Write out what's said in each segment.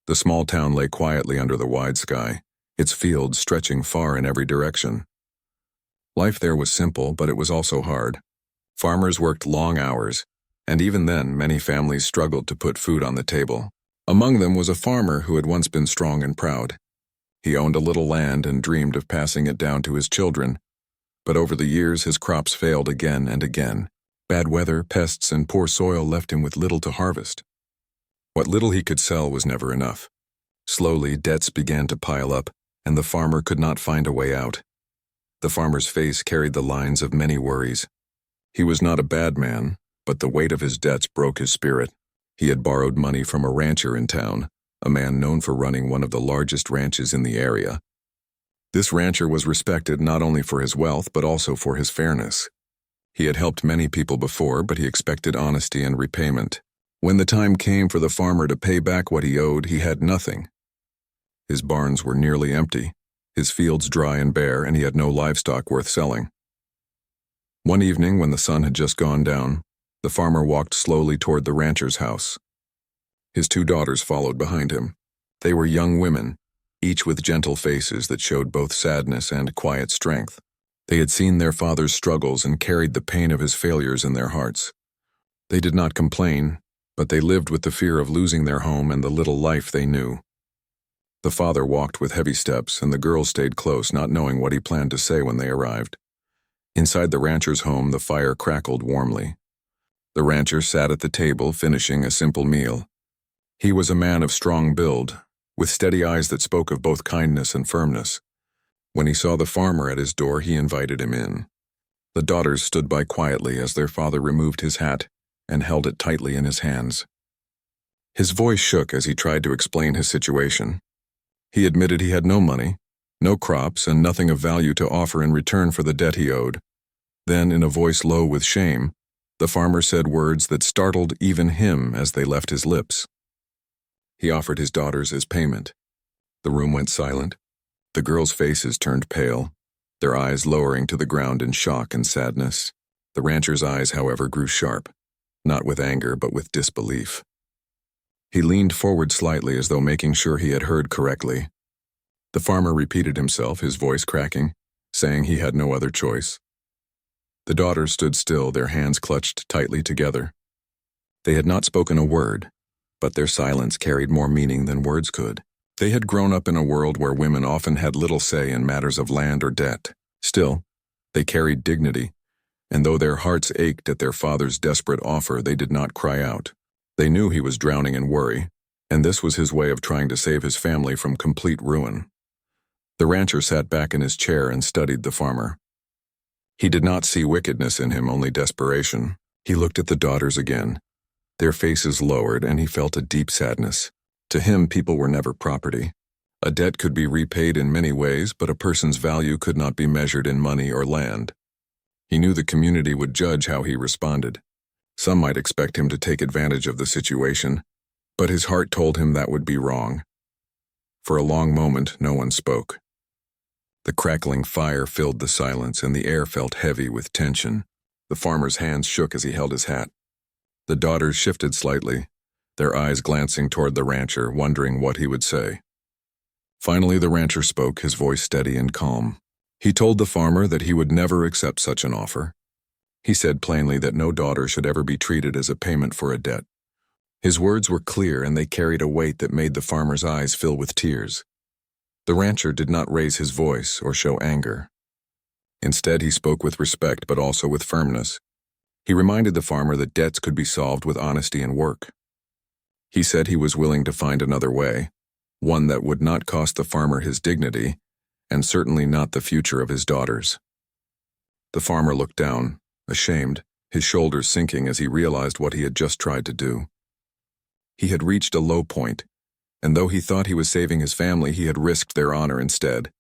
The small town lay quietly under the wide sky, its fields stretching far in every direction. Life there was simple, but it was also hard. Farmers worked long hours, and even then many families struggled to put food on the table. Among them was a farmer who had once been strong and proud. He owned a little land and dreamed of passing it down to his children, but over the years his crops failed again and again. Bad weather, pests, and poor soil left him with little to harvest. What little he could sell was never enough. Slowly, debts began to pile up, and the farmer could not find a way out. The farmer's face carried the lines of many worries. He was not a bad man, but the weight of his debts broke his spirit. He had borrowed money from a rancher in town, a man known for running one of the largest ranches in the area. This rancher was respected not only for his wealth but also for his fairness. He had helped many people before, but he expected honesty and repayment. When the time came for the farmer to pay back what he owed, he had nothing. His barns were nearly empty, his fields dry and bare, and he had no livestock worth selling. One evening, when the sun had just gone down, the farmer walked slowly toward the rancher's house. His two daughters followed behind him. They were young women, each with gentle faces that showed both sadness and quiet strength. They had seen their father's struggles and carried the pain of his failures in their hearts. They did not complain, but they lived with the fear of losing their home and the little life they knew. The father walked with heavy steps, and the girls stayed close, not knowing what he planned to say when they arrived. Inside the rancher's home, the fire crackled warmly. The rancher sat at the table, finishing a simple meal. He was a man of strong build, with steady eyes that spoke of both kindness and firmness. When he saw the farmer at his door, he invited him in. The daughters stood by quietly as their father removed his hat and held it tightly in his hands. His voice shook as he tried to explain his situation. He admitted he had no money, no crops, and nothing of value to offer in return for the debt he owed. Then, in a voice low with shame, the farmer said words that startled even him as they left his lips. He offered his daughters as payment. The room went silent. The girls' faces turned pale, their eyes lowering to the ground in shock and sadness. The rancher's eyes, however, grew sharp, not with anger but with disbelief. He leaned forward slightly as though making sure he had heard correctly. The farmer repeated himself, his voice cracking, saying he had no other choice. The daughters stood still, their hands clutched tightly together. They had not spoken a word, but their silence carried more meaning than words could. They had grown up in a world where women often had little say in matters of land or debt. Still, they carried dignity, and though their hearts ached at their father's desperate offer, they did not cry out. They knew he was drowning in worry, and this was his way of trying to save his family from complete ruin. The rancher sat back in his chair and studied the farmer. He did not see wickedness in him, only desperation. He looked at the daughters again. Their faces lowered, and he felt a deep sadness. To him, people were never property. A debt could be repaid in many ways, but a person's value could not be measured in money or land. He knew the community would judge how he responded. Some might expect him to take advantage of the situation, but his heart told him that would be wrong. For a long moment, no one spoke. The crackling fire filled the silence, and the air felt heavy with tension. The farmer's hands shook as he held his hat. The daughters shifted slightly, their eyes glancing toward the rancher, wondering what he would say. Finally, the rancher spoke, his voice steady and calm. He told the farmer that he would never accept such an offer. He said plainly that no daughter should ever be treated as a payment for a debt. His words were clear, and they carried a weight that made the farmer's eyes fill with tears. The rancher did not raise his voice or show anger. Instead, he spoke with respect but also with firmness. He reminded the farmer that debts could be solved with honesty and work. He said he was willing to find another way, one that would not cost the farmer his dignity, and certainly not the future of his daughters. The farmer looked down, ashamed, his shoulders sinking as he realized what he had just tried to do. He had reached a low point, and though he thought he was saving his family, he had risked their honor instead.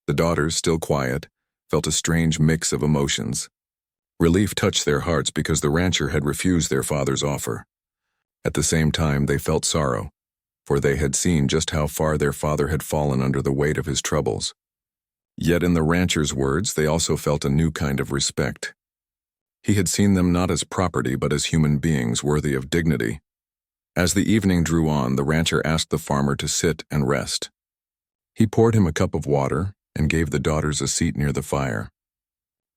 The daughters, still quiet, felt a strange mix of emotions. Relief touched their hearts because the rancher had refused their father's offer. At the same time, they felt sorrow, for they had seen just how far their father had fallen under the weight of his troubles. Yet in the rancher's words, they also felt a new kind of respect. He had seen them not as property but as human beings worthy of dignity. As the evening drew on, the rancher asked the farmer to sit and rest. He poured him a cup of water and gave the daughters a seat near the fire.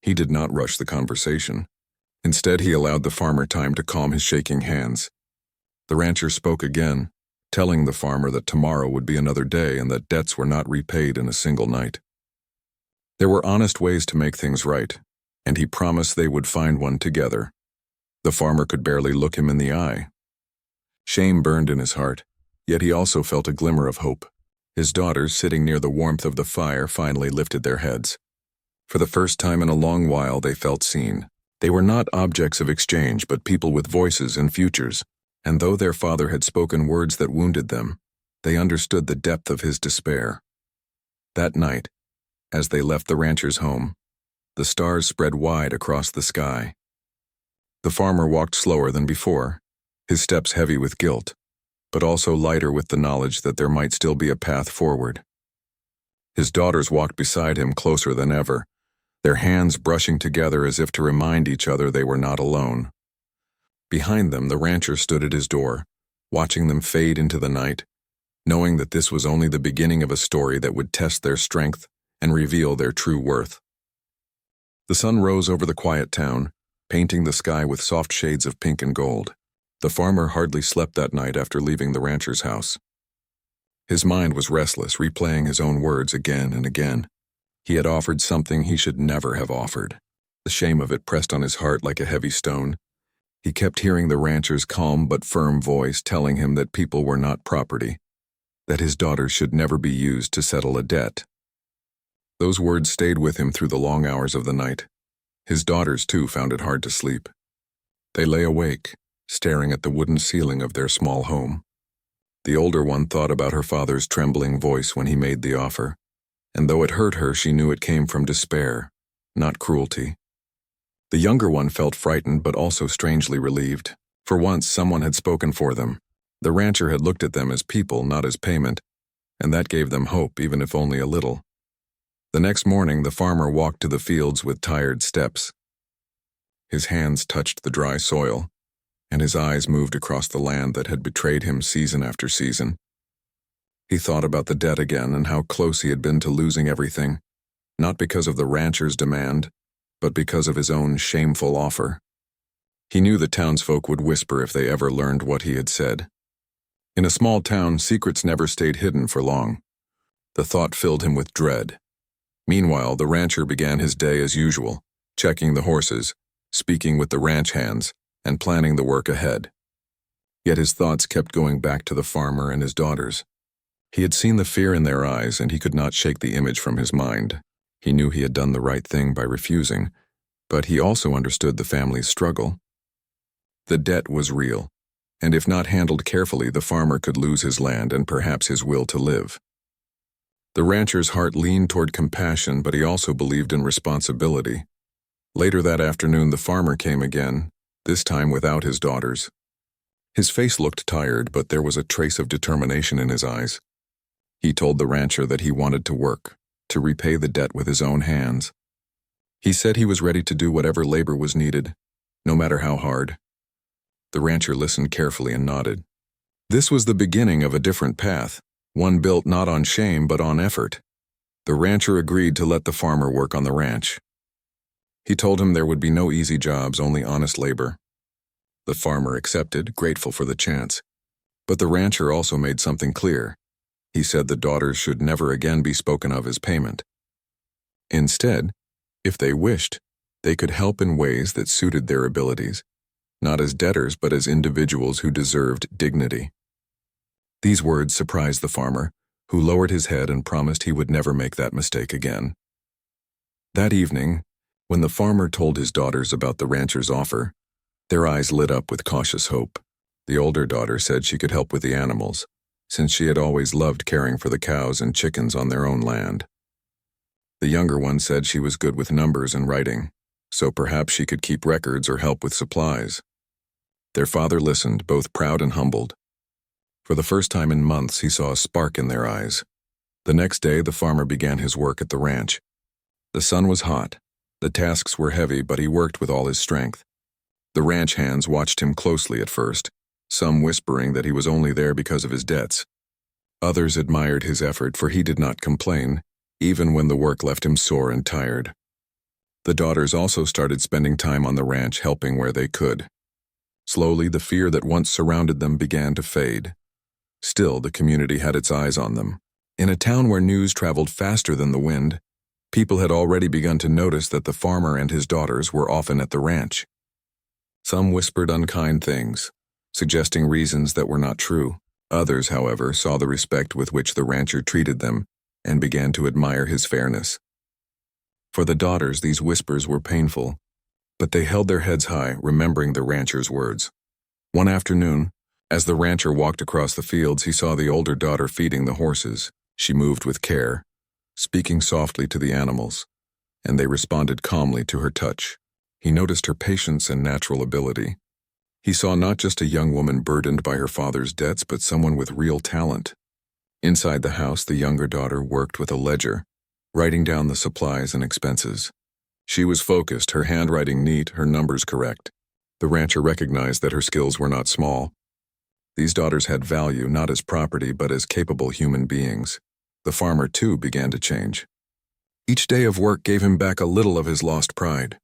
He did not rush the conversation. Instead, he allowed the farmer time to calm his shaking hands. The rancher spoke again, telling the farmer that tomorrow would be another day and that debts were not repaid in a single night. There were honest ways to make things right, and he promised they would find one together. The farmer could barely look him in the eye. Shame burned in his heart, yet he also felt a glimmer of hope. His daughters, sitting near the warmth of the fire, finally lifted their heads. For the first time in a long while, they felt seen. They were not objects of exchange, but people with voices and futures. And though their father had spoken words that wounded them, they understood the depth of his despair. That night, as they left the rancher's home, the stars spread wide across the sky. The farmer walked slower than before, his steps heavy with guilt, but also lighter with the knowledge that there might still be a path forward. His daughters walked beside him closer than ever, their hands brushing together as if to remind each other they were not alone. Behind them, the rancher stood at his door, watching them fade into the night, knowing that this was only the beginning of a story that would test their strength and reveal their true worth. The sun rose over the quiet town, painting the sky with soft shades of pink and gold. The farmer hardly slept that night after leaving the rancher's house. His mind was restless, replaying his own words again and again. He had offered something he should never have offered. The shame of it pressed on his heart like a heavy stone. He kept hearing the rancher's calm but firm voice telling him that people were not property, that his daughters should never be used to settle a debt. Those words stayed with him through the long hours of the night. His daughters, too, found it hard to sleep. They lay awake, staring at the wooden ceiling of their small home. The older one thought about her father's trembling voice when he made the offer, and though it hurt her, she knew it came from despair, not cruelty. The younger one felt frightened but also strangely relieved. For once, someone had spoken for them. The rancher had looked at them as people, not as payment, and that gave them hope, even if only a little. The next morning, the farmer walked to the fields with tired steps. His hands touched the dry soil, and his eyes moved across the land that had betrayed him season after season. He thought about the debt again and how close he had been to losing everything, not because of the rancher's demand, but because of his own shameful offer. He knew the townsfolk would whisper if they ever learned what he had said. In a small town, secrets never stayed hidden for long. The thought filled him with dread. Meanwhile, the rancher began his day as usual, checking the horses, speaking with the ranch hands, and planning the work ahead. Yet his thoughts kept going back to the farmer and his daughters. He had seen the fear in their eyes, and he could not shake the image from his mind. He knew he had done the right thing by refusing, but he also understood the family's struggle. The debt was real, and if not handled carefully, the farmer could lose his land and perhaps his will to live. The rancher's heart leaned toward compassion, but he also believed in responsibility. Later that afternoon, the farmer came again, this time without his daughters. His face looked tired, but there was a trace of determination in his eyes. He told the rancher that he wanted to work, to repay the debt with his own hands. He said he was ready to do whatever labor was needed, no matter how hard. The rancher listened carefully and nodded. This was the beginning of a different path, one built not on shame but on effort. The rancher agreed to let the farmer work on the ranch. He told him there would be no easy jobs, only honest labor. The farmer accepted, grateful for the chance. But the rancher also made something clear. He said the daughters should never again be spoken of as payment. Instead, if they wished, they could help in ways that suited their abilities, not as debtors but as individuals who deserved dignity. These words surprised the farmer, who lowered his head and promised he would never make that mistake again. That evening, when the farmer told his daughters about the rancher's offer, their eyes lit up with cautious hope. The older daughter said she could help with the animals, since she had always loved caring for the cows and chickens on their own land. The younger one said she was good with numbers and writing, so perhaps she could keep records or help with supplies. Their father listened, both proud and humbled. For the first time in months, he saw a spark in their eyes. The next day, the farmer began his work at the ranch. The sun was hot. The tasks were heavy, but he worked with all his strength. The ranch hands watched him closely at first, some whispering that he was only there because of his debts. Others admired his effort, for he did not complain, even when the work left him sore and tired. The daughters also started spending time on the ranch, helping where they could. Slowly, the fear that once surrounded them began to fade. Still, the community had its eyes on them. In a town where news traveled faster than the wind, people had already begun to notice that the farmer and his daughters were often at the ranch. Some whispered unkind things, suggesting reasons that were not true. Others, however, saw the respect with which the rancher treated them and began to admire his fairness. For the daughters, these whispers were painful, but they held their heads high, remembering the rancher's words. One afternoon, as the rancher walked across the fields, he saw the older daughter feeding the horses. She moved with care, speaking softly to the animals, and they responded calmly to her touch. He noticed her patience and natural ability. He saw not just a young woman burdened by her father's debts, but someone with real talent. Inside the house, the younger daughter worked with a ledger, writing down the supplies and expenses. She was focused, her handwriting neat, her numbers correct. The rancher recognized that her skills were not small. These daughters had value not as property, but as capable human beings. The farmer, too, began to change. Each day of work gave him back a little of his lost pride.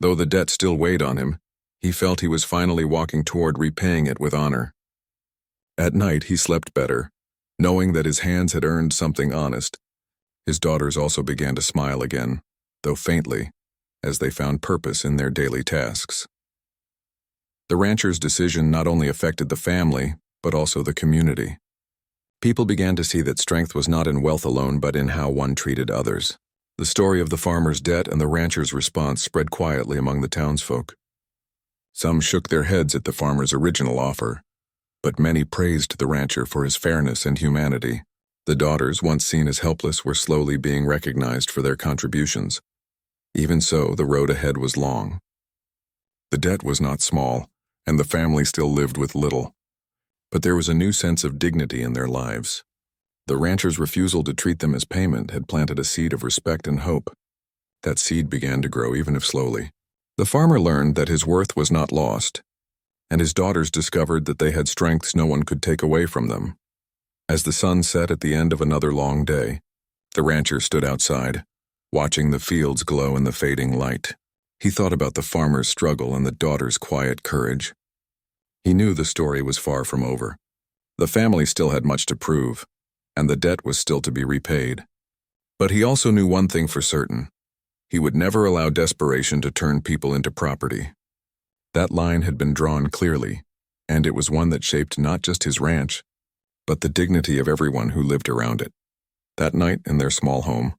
Though the debt still weighed on him, he felt he was finally walking toward repaying it with honor. At night, he slept better, knowing that his hands had earned something honest. His daughters also began to smile again, though faintly, as they found purpose in their daily tasks. The rancher's decision not only affected the family, but also the community. People began to see that strength was not in wealth alone, but in how one treated others. The story of the farmer's debt and the rancher's response spread quietly among the townsfolk. Some shook their heads at the farmer's original offer, but many praised the rancher for his fairness and humanity. The daughters, once seen as helpless, were slowly being recognized for their contributions. Even so, the road ahead was long. The debt was not small, and the family still lived with little. But there was a new sense of dignity in their lives. The rancher's refusal to treat them as payment had planted a seed of respect and hope. That seed began to grow, even if slowly. The farmer learned that his worth was not lost, and his daughters discovered that they had strengths no one could take away from them. As the sun set at the end of another long day, the rancher stood outside, watching the fields glow in the fading light. He thought about the farmer's struggle and the daughter's quiet courage. He knew the story was far from over. The family still had much to prove, and the debt was still to be repaid. But he also knew one thing for certain. He would never allow desperation to turn people into property. That line had been drawn clearly, and it was one that shaped not just his ranch, but the dignity of everyone who lived around it. That night, in their small home,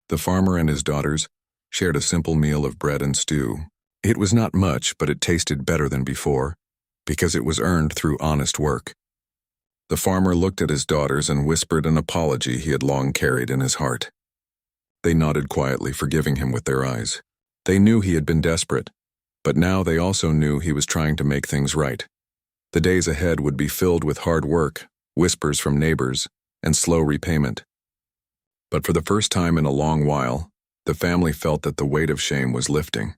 the farmer and his daughters shared a simple meal of bread and stew. It was not much, but it tasted better than before, because it was earned through honest work. The farmer looked at his daughters and whispered an apology he had long carried in his heart. They nodded quietly, forgiving him with their eyes. They knew he had been desperate, but now they also knew he was trying to make things right. The days ahead would be filled with hard work, whispers from neighbors, and slow repayment. But for the first time in a long while, the family felt that the weight of shame was lifting.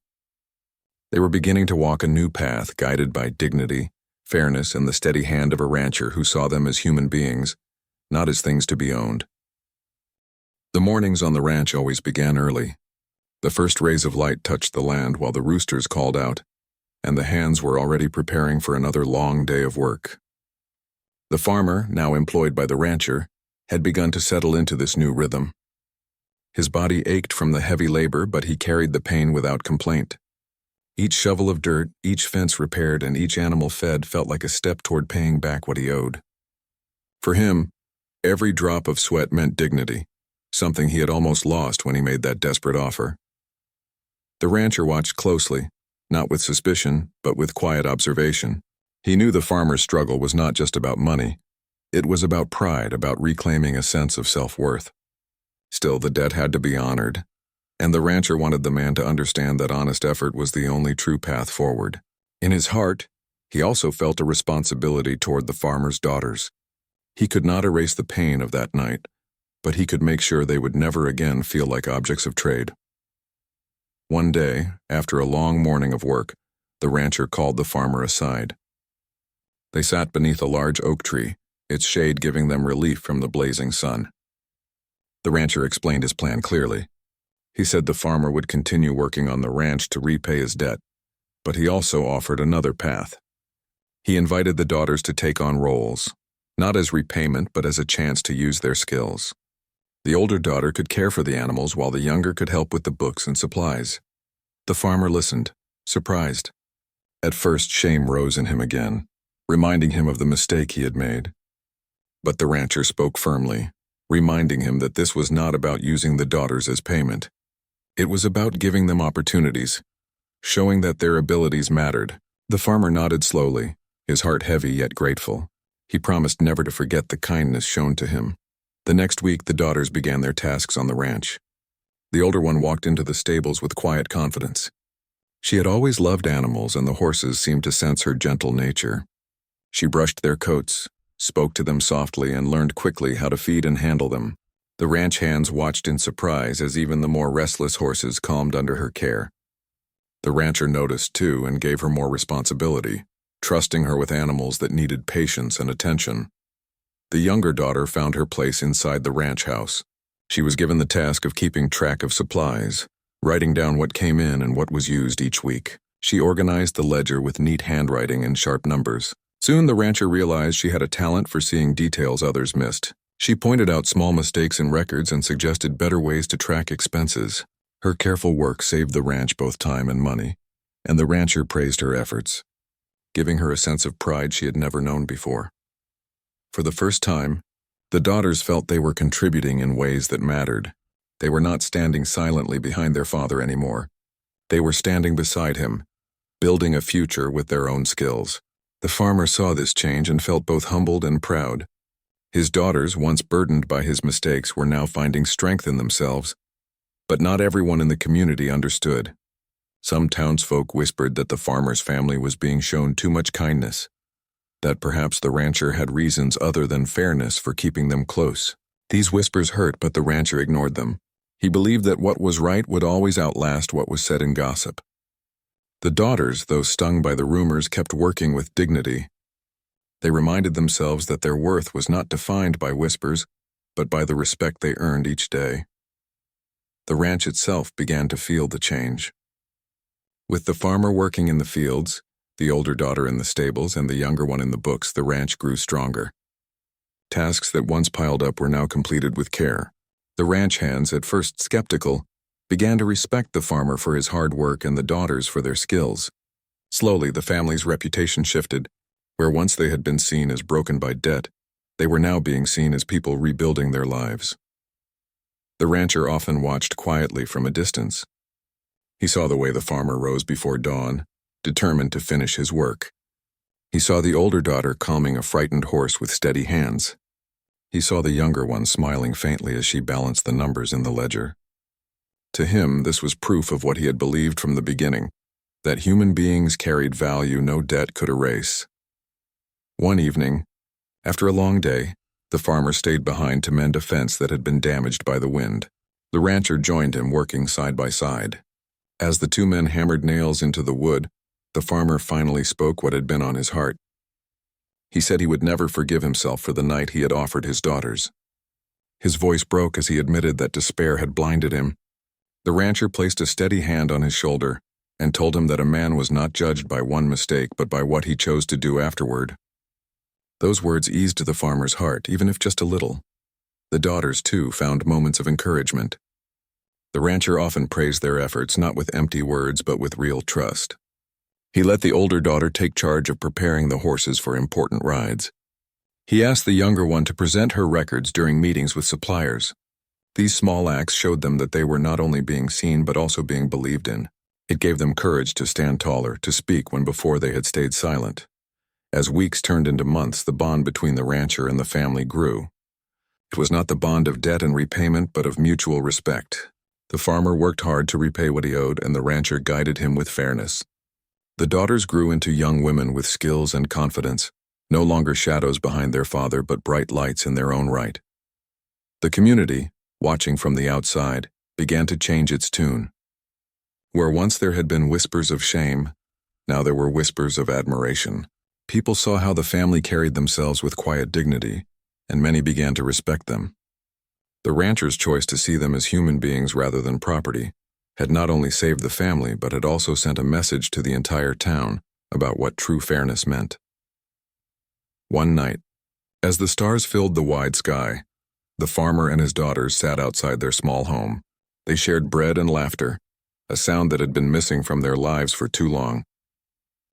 They were beginning to walk a new path, guided by dignity, fairness, and the steady hand of a rancher who saw them as human beings, not as things to be owned. The mornings on the ranch always began early. The first rays of light touched the land while the roosters called out, and the hands were already preparing for another long day of work. The farmer, now employed by the rancher, had begun to settle into this new rhythm. His body ached from the heavy labor, but he carried the pain without complaint. Each shovel of dirt, each fence repaired, and each animal fed felt like a step toward paying back what he owed. For him, every drop of sweat meant dignity, something he had almost lost when he made that desperate offer. The rancher watched closely, not with suspicion, but with quiet observation. He knew the farmer's struggle was not just about money. It was about pride, about reclaiming a sense of self-worth. Still, the debt had to be honored, and the rancher wanted the man to understand that honest effort was the only true path forward. In his heart, he also felt a responsibility toward the farmer's daughters. He could not erase the pain of that night, but he could make sure they would never again feel like objects of trade. One day, after a long morning of work, the rancher called the farmer aside. They sat beneath a large oak tree, its shade giving them relief from the blazing sun. The rancher explained his plan clearly. He said the farmer would continue working on the ranch to repay his debt, but he also offered another path. He invited the daughters to take on roles, not as repayment but as a chance to use their skills. The older daughter could care for the animals while the younger could help with the books and supplies. The farmer listened, surprised. At first, shame rose in him again, reminding him of the mistake he had made. But the rancher spoke firmly, reminding him that this was not about using the daughters as payment. It was about giving them opportunities, showing that their abilities mattered. The farmer nodded slowly, his heart heavy yet grateful. He promised never to forget the kindness shown to him. The next week, the daughters began their tasks on the ranch. The older one walked into the stables with quiet confidence. She had always loved animals, and the horses seemed to sense her gentle nature. She brushed their coats, spoke to them softly, and learned quickly how to feed and handle them. The ranch hands watched in surprise as even the more restless horses calmed under her care. The rancher noticed too and gave her more responsibility, trusting her with animals that needed patience and attention. The younger daughter found her place inside the ranch house. She was given the task of keeping track of supplies, writing down what came in and what was used each week. She organized the ledger with neat handwriting and sharp numbers. Soon the rancher realized she had a talent for seeing details others missed. She pointed out small mistakes in records and suggested better ways to track expenses. Her careful work saved the ranch both time and money, and the rancher praised her efforts, giving her a sense of pride she had never known before. For the first time, the daughters felt they were contributing in ways that mattered. They were not standing silently behind their father anymore. They were standing beside him, building a future with their own skills. The farmer saw this change and felt both humbled and proud. His daughters, once burdened by his mistakes, were now finding strength in themselves. But not everyone in the community understood. Some townsfolk whispered that the farmer's family was being shown too much kindness, that perhaps the rancher had reasons other than fairness for keeping them close. These whispers hurt, but the rancher ignored them. He believed that what was right would always outlast what was said in gossip. The daughters, though stung by the rumors, kept working with dignity. They reminded themselves that their worth was not defined by whispers, but by the respect they earned each day. The ranch itself began to feel the change. With the farmer working in the fields, the older daughter in the stables, and the younger one in the books, the ranch grew stronger. Tasks that once piled up were now completed with care. The ranch hands, at first skeptical, began to respect the farmer for his hard work and the daughters for their skills. Slowly, the family's reputation shifted. Where once they had been seen as broken by debt, they were now being seen as people rebuilding their lives. The rancher often watched quietly from a distance. He saw the way the farmer rose before dawn, determined to finish his work. He saw the older daughter calming a frightened horse with steady hands. He saw the younger one smiling faintly as she balanced the numbers in the ledger. To him, this was proof of what he had believed from the beginning, that human beings carried value no debt could erase. One evening, after a long day, the farmer stayed behind to mend a fence that had been damaged by the wind. The rancher joined him, working side by side. As the two men hammered nails into the wood, the farmer finally spoke what had been on his heart. He said he would never forgive himself for the night he had offered his daughters. His voice broke as he admitted that despair had blinded him. The rancher placed a steady hand on his shoulder and told him that a man was not judged by one mistake but by what he chose to do afterward. Those words eased the farmer's heart, even if just a little. The daughters, too, found moments of encouragement. The rancher often praised their efforts, not with empty words but with real trust. He let the older daughter take charge of preparing the horses for important rides. He asked the younger one to present her records during meetings with suppliers. These small acts showed them that they were not only being seen but also being believed in. It gave them courage to stand taller, to speak when before they had stayed silent. As weeks turned into months, the bond between the rancher and the family grew. It was not the bond of debt and repayment, but of mutual respect. The farmer worked hard to repay what he owed, and the rancher guided him with fairness. The daughters grew into young women with skills and confidence, no longer shadows behind their father, but bright lights in their own right. The community, watching from the outside, began to change its tune. Where once there had been whispers of shame, now there were whispers of admiration. People saw how the family carried themselves with quiet dignity, and many began to respect them. The rancher's choice to see them as human beings rather than property had not only saved the family but had also sent a message to the entire town about what true fairness meant. One night, as the stars filled the wide sky, the farmer and his daughters sat outside their small home. They shared bread and laughter, a sound that had been missing from their lives for too long.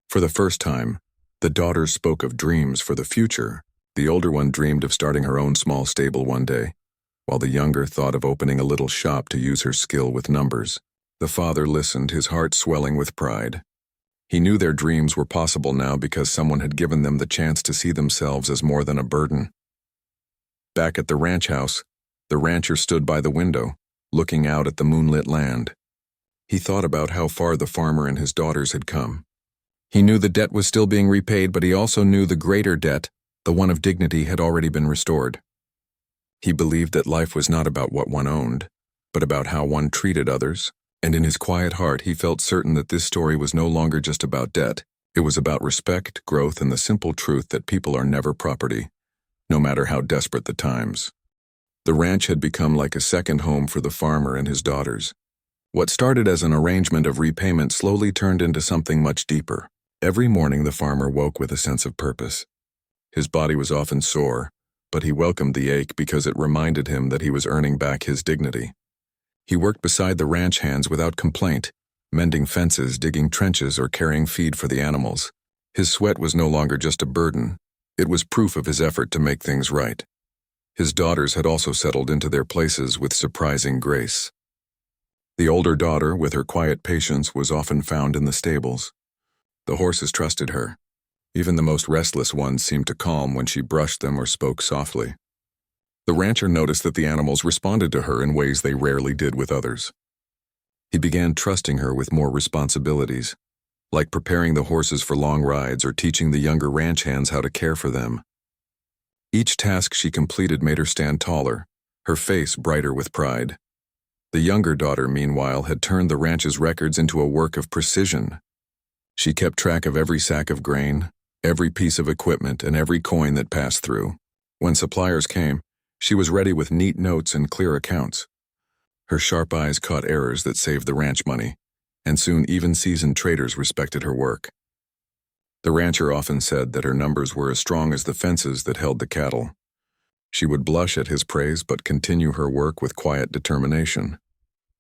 For the first time, the daughters spoke of dreams for the future. The older one dreamed of starting her own small stable one day, while the younger thought of opening a little shop to use her skill with numbers. The father listened, his heart swelling with pride. He knew their dreams were possible now because someone had given them the chance to see themselves as more than a burden. Back at the ranch house, the rancher stood by the window, looking out at the moonlit land. He thought about how far the farmer and his daughters had come. He knew the debt was still being repaid, but he also knew the greater debt, the one of dignity, had already been restored. He believed that life was not about what one owned, but about how one treated others, and in his quiet heart he felt certain that this story was no longer just about debt. It was about respect, growth, and the simple truth that people are never property, no matter how desperate the times. The ranch had become like a second home for the farmer and his daughters. What started as an arrangement of repayment slowly turned into something much deeper. Every morning the farmer woke with a sense of purpose. His body was often sore, but he welcomed the ache because it reminded him that he was earning back his dignity. He worked beside the ranch hands without complaint, mending fences, digging trenches, or carrying feed for the animals. His sweat was no longer just a burden. It was proof of his effort to make things right. His daughters had also settled into their places with surprising grace. The older daughter, with her quiet patience, was often found in the stables. The horses trusted her. Even the most restless ones seemed to calm when she brushed them or spoke softly. The rancher noticed that the animals responded to her in ways they rarely did with others. He began trusting her with more responsibilities, like preparing the horses for long rides or teaching the younger ranch hands how to care for them. Each task she completed made her stand taller, her face brighter with pride. The younger daughter, meanwhile, had turned the ranch's records into a work of precision. She kept track of every sack of grain, every piece of equipment, and every coin that passed through. When suppliers came, she was ready with neat notes and clear accounts. Her sharp eyes caught errors that saved the ranch money, and soon even seasoned traders respected her work. The rancher often said that her numbers were as strong as the fences that held the cattle. She would blush at his praise but continue her work with quiet determination.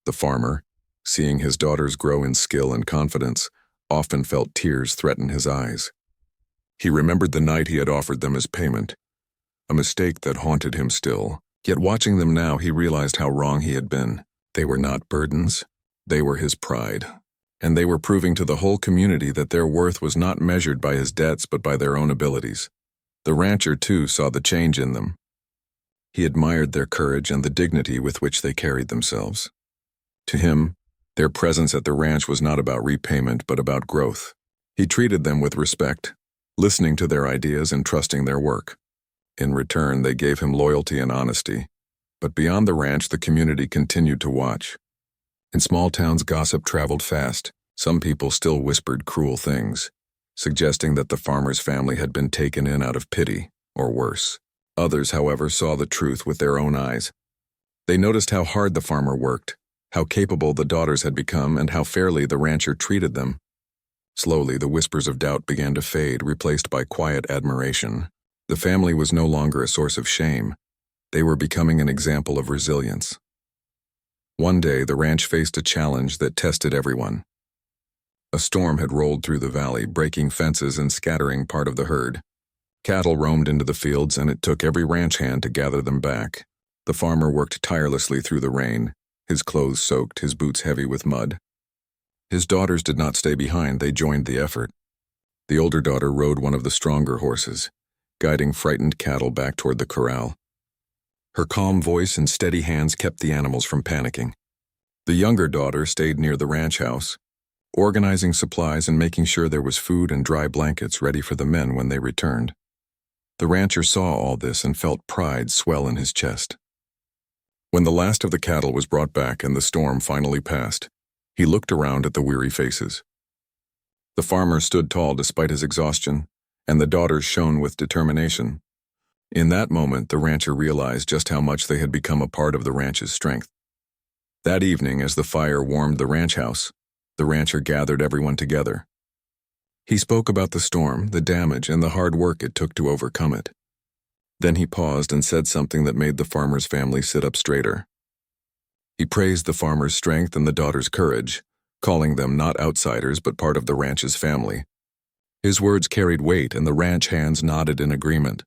The farmer, seeing his daughters grow in skill and confidence, often felt tears threaten his eyes. He remembered the night he had offered them as payment, a mistake that haunted him still. Yet watching them now, he realized how wrong he had been. They were not burdens. They were his pride. And they were proving to the whole community that their worth was not measured by his debts but by their own abilities. The rancher, too, saw the change in them. He admired their courage and the dignity with which they carried themselves. To him, their presence at the ranch was not about repayment but about growth. He treated them with respect, listening to their ideas and trusting their work. In return, they gave him loyalty and honesty. But beyond the ranch, the community continued to watch. In small towns, gossip traveled fast. Some people still whispered cruel things, suggesting that the farmer's family had been taken in out of pity, or worse. Others, however, saw the truth with their own eyes. They noticed how hard the farmer worked, how capable the daughters had become, and how fairly the rancher treated them. Slowly, the whispers of doubt began to fade, replaced by quiet admiration. The family was no longer a source of shame. They were becoming an example of resilience. One day, the ranch faced a challenge that tested everyone. A storm had rolled through the valley, breaking fences and scattering part of the herd. Cattle roamed into the fields, and it took every ranch hand to gather them back. The farmer worked tirelessly through the rain, his clothes soaked, his boots heavy with mud. His daughters did not stay behind, they joined the effort. The older daughter rode one of the stronger horses, guiding frightened cattle back toward the corral. Her calm voice and steady hands kept the animals from panicking. The younger daughter stayed near the ranch house, organizing supplies and making sure there was food and dry blankets ready for the men when they returned. The rancher saw all this and felt pride swell in his chest. When the last of the cattle was brought back and the storm finally passed, he looked around at the weary faces. The farmer stood tall despite his exhaustion, and the daughters shone with determination. In that moment, the rancher realized just how much they had become a part of the ranch's strength. That evening, as the fire warmed the ranch house, the rancher gathered everyone together. He spoke about the storm, the damage, and the hard work it took to overcome it. Then he paused and said something that made the farmer's family sit up straighter. He praised the farmer's strength and the daughters' courage, calling them not outsiders but part of the ranch's family. His words carried weight, and the ranch hands nodded in agreement.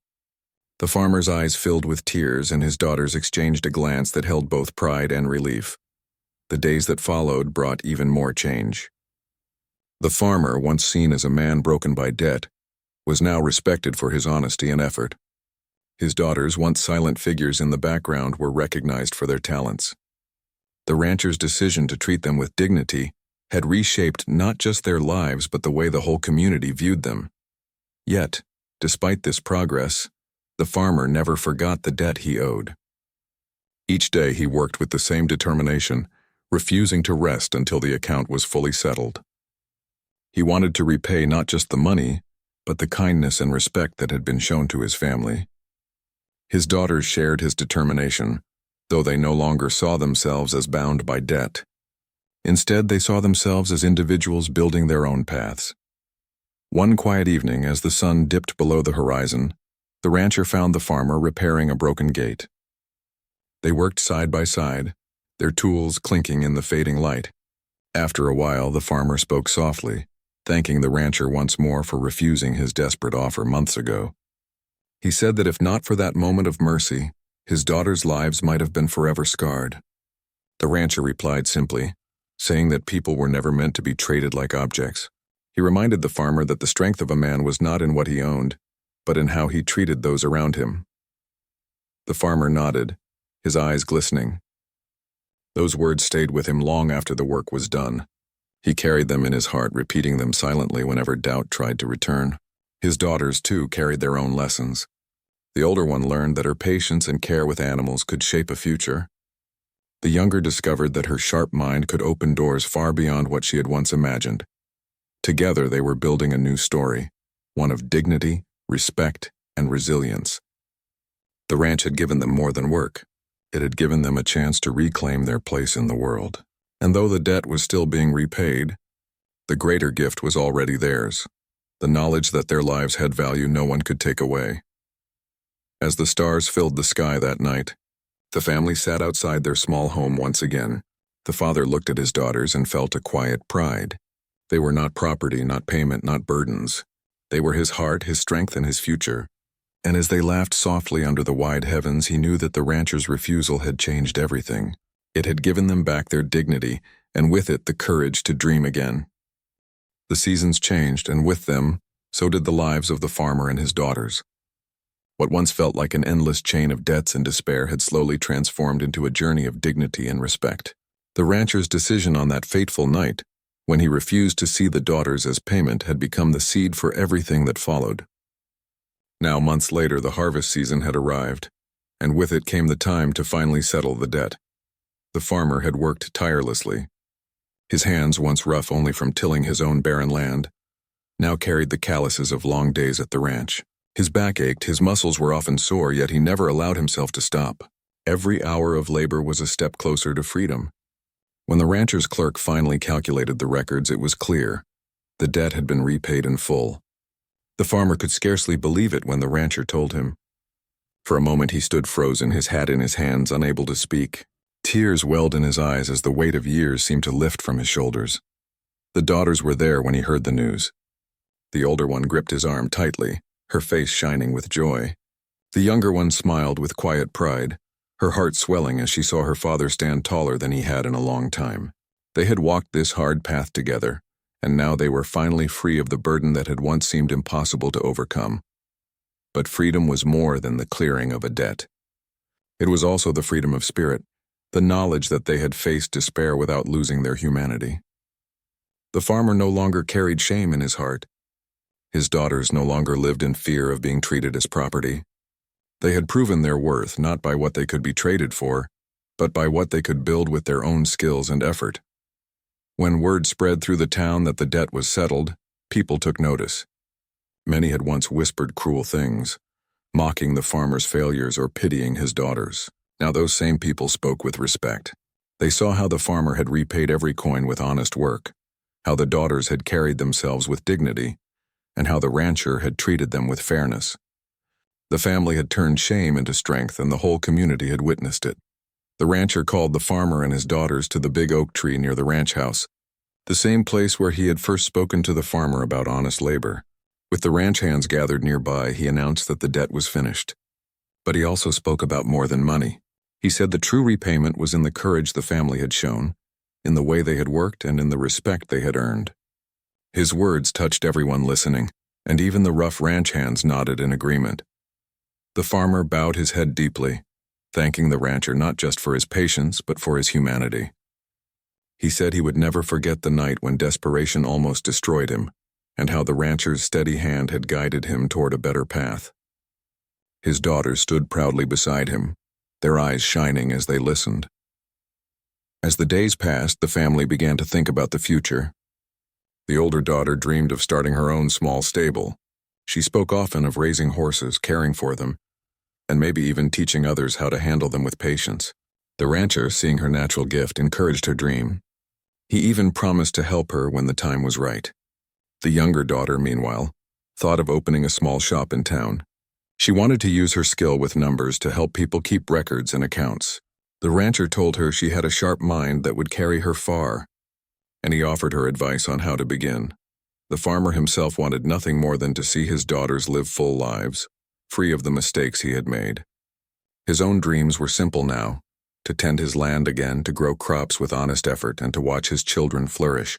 The farmer's eyes filled with tears, and his daughters exchanged a glance that held both pride and relief. The days that followed brought even more change. The farmer, once seen as a man broken by debt, was now respected for his honesty and effort. His daughters, once silent figures in the background, were recognized for their talents. The rancher's decision to treat them with dignity had reshaped not just their lives but the way the whole community viewed them. Yet, despite this progress, the farmer never forgot the debt he owed. Each day he worked with the same determination, refusing to rest until the account was fully settled. He wanted to repay not just the money, but the kindness and respect that had been shown to his family. His daughters shared his determination, though they no longer saw themselves as bound by debt. Instead, they saw themselves as individuals building their own paths. One quiet evening, as the sun dipped below the horizon, the rancher found the farmer repairing a broken gate. They worked side by side, their tools clinking in the fading light. After a while, the farmer spoke softly, thanking the rancher once more for refusing his desperate offer months ago. He said that if not for that moment of mercy, his daughters' lives might have been forever scarred. The rancher replied simply, saying that people were never meant to be treated like objects. He reminded the farmer that the strength of a man was not in what he owned, but in how he treated those around him. The farmer nodded, his eyes glistening. Those words stayed with him long after the work was done. He carried them in his heart, repeating them silently whenever doubt tried to return. His daughters, too, carried their own lessons. The older one learned that her patience and care with animals could shape a future. The younger discovered that her sharp mind could open doors far beyond what she had once imagined. Together they were building a new story, one of dignity, respect, and resilience. The ranch had given them more than work. It had given them a chance to reclaim their place in the world. And though the debt was still being repaid, the greater gift was already theirs, the knowledge that their lives had value no one could take away. As the stars filled the sky that night, the family sat outside their small home once again. The father looked at his daughters and felt a quiet pride. They were not property, not payment, not burdens. They were his heart, his strength, and his future. And as they laughed softly under the wide heavens, he knew that the rancher's refusal had changed everything. It had given them back their dignity, and with it the courage to dream again. The seasons changed, and with them, so did the lives of the farmer and his daughters. What once felt like an endless chain of debts and despair had slowly transformed into a journey of dignity and respect. The rancher's decision on that fateful night, when he refused to see the daughters as payment, had become the seed for everything that followed. Now, months later, the harvest season had arrived, and with it came the time to finally settle the debt. The farmer had worked tirelessly. His hands, once rough only from tilling his own barren land, now carried the calluses of long days at the ranch. His back ached, his muscles were often sore, yet he never allowed himself to stop. Every hour of labor was a step closer to freedom. When the rancher's clerk finally calculated the records, it was clear. The debt had been repaid in full. The farmer could scarcely believe it when the rancher told him. For a moment he stood frozen, his hat in his hands, unable to speak. Tears welled in his eyes as the weight of years seemed to lift from his shoulders. The daughters were there when he heard the news. The older one gripped his arm tightly, her face shining with joy. The younger one smiled with quiet pride, her heart swelling as she saw her father stand taller than he had in a long time. They had walked this hard path together, and now they were finally free of the burden that had once seemed impossible to overcome. But freedom was more than the clearing of a debt. It was also the freedom of spirit, the knowledge that they had faced despair without losing their humanity. The farmer no longer carried shame in his heart. His daughters no longer lived in fear of being treated as property. They had proven their worth not by what they could be traded for, but by what they could build with their own skills and effort. When word spread through the town that the debt was settled, people took notice. Many had once whispered cruel things, mocking the farmer's failures or pitying his daughters. Now those same people spoke with respect. They saw how the farmer had repaid every coin with honest work, how the daughters had carried themselves with dignity, and how the rancher had treated them with fairness. The family had turned shame into strength, and the whole community had witnessed it. The rancher called the farmer and his daughters to the big oak tree near the ranch house, the same place where he had first spoken to the farmer about honest labor. With the ranch hands gathered nearby, he announced that the debt was finished. But he also spoke about more than money. He said the true repayment was in the courage the family had shown, in the way they had worked, and in the respect they had earned. His words touched everyone listening, and even the rough ranch hands nodded in agreement. The farmer bowed his head deeply, thanking the rancher not just for his patience, but for his humanity. He said he would never forget the night when desperation almost destroyed him, and how the rancher's steady hand had guided him toward a better path. His daughters stood proudly beside him, their eyes shining as they listened. As the days passed, the family began to think about the future. The older daughter dreamed of starting her own small stable. She spoke often of raising horses, caring for them, and maybe even teaching others how to handle them with patience. The rancher, seeing her natural gift, encouraged her dream. He even promised to help her when the time was right. The younger daughter, meanwhile, thought of opening a small shop in town. She wanted to use her skill with numbers to help people keep records and accounts. The rancher told her she had a sharp mind that would carry her far, and he offered her advice on how to begin. The farmer himself wanted nothing more than to see his daughters live full lives, free of the mistakes he had made. His own dreams were simple now: to tend his land again, to grow crops with honest effort, and to watch his children flourish.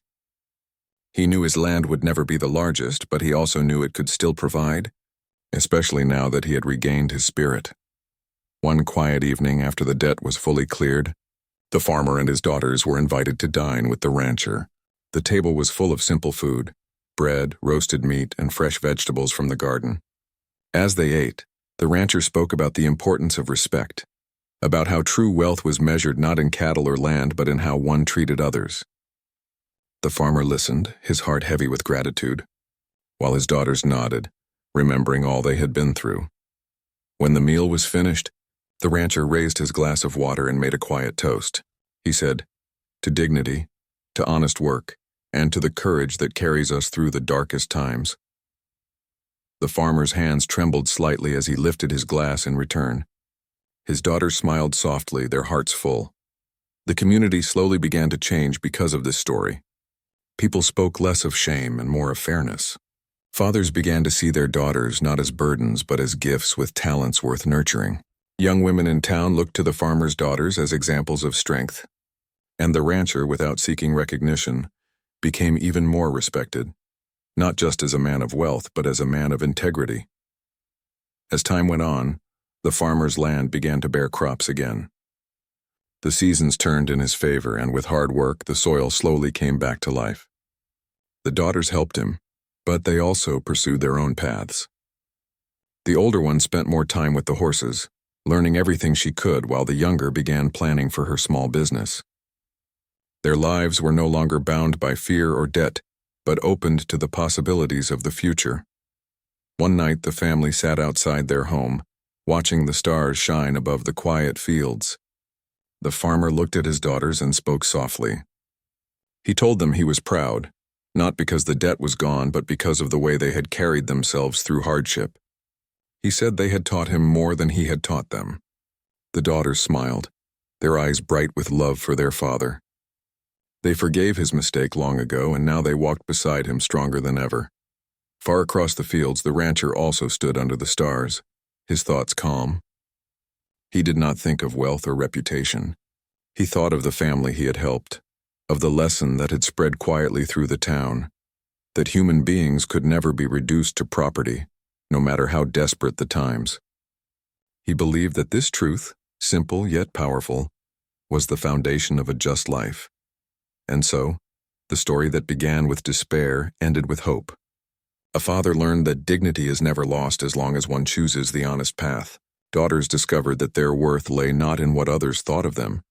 He knew his land would never be the largest, but he also knew it could still provide, especially now that he had regained his spirit. One quiet evening after the debt was fully cleared, the farmer and his daughters were invited to dine with the rancher. The table was full of simple food: bread, roasted meat, and fresh vegetables from the garden. As they ate, the rancher spoke about the importance of respect, about how true wealth was measured not in cattle or land, but in how one treated others. The farmer listened, his heart heavy with gratitude, while his daughters nodded, remembering all they had been through. When the meal was finished, the rancher raised his glass of water and made a quiet toast. He said, "To dignity, to honest work, and to the courage that carries us through the darkest times." The farmer's hands trembled slightly as he lifted his glass in return. His daughters smiled softly, their hearts full. The community slowly began to change because of this story. People spoke less of shame and more of fairness. Fathers began to see their daughters not as burdens but as gifts with talents worth nurturing. Young women in town looked to the farmer's daughters as examples of strength. And the rancher, without seeking recognition, became even more respected, not just as a man of wealth, but as a man of integrity. As time went on, the farmer's land began to bear crops again. The seasons turned in his favor, and with hard work, the soil slowly came back to life. The daughters helped him, but they also pursued their own paths. The older one spent more time with the horses, learning everything she could, while the younger began planning for her small business. Their lives were no longer bound by fear or debt, but opened to the possibilities of the future. One night, the family sat outside their home, watching the stars shine above the quiet fields. The farmer looked at his daughters and spoke softly. He told them he was proud, not because the debt was gone, but because of the way they had carried themselves through hardship. He said they had taught him more than he had taught them. The daughters smiled, their eyes bright with love for their father. They forgave his mistake long ago, and now they walked beside him stronger than ever. Far across the fields, the rancher also stood under the stars, his thoughts calm. He did not think of wealth or reputation. He thought of the family he had helped, of the lesson that had spread quietly through the town, that human beings could never be reduced to property, no matter how desperate the times. He believed that this truth, simple yet powerful, was the foundation of a just life. And so, the story that began with despair ended with hope. A father learned that dignity is never lost as long as one chooses the honest path. Daughters discovered that their worth lay not in what others thought of them,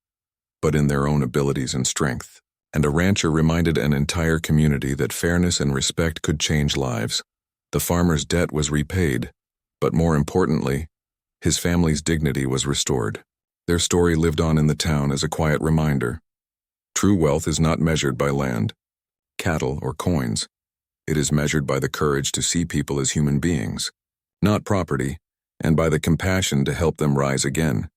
but in their own abilities and strength. And a rancher reminded an entire community that fairness and respect could change lives. The farmer's debt was repaid, but more importantly, his family's dignity was restored. Their story lived on in the town as a quiet reminder. True wealth is not measured by land, cattle, or coins. It is measured by the courage to see people as human beings, not property, and by the compassion to help them rise again.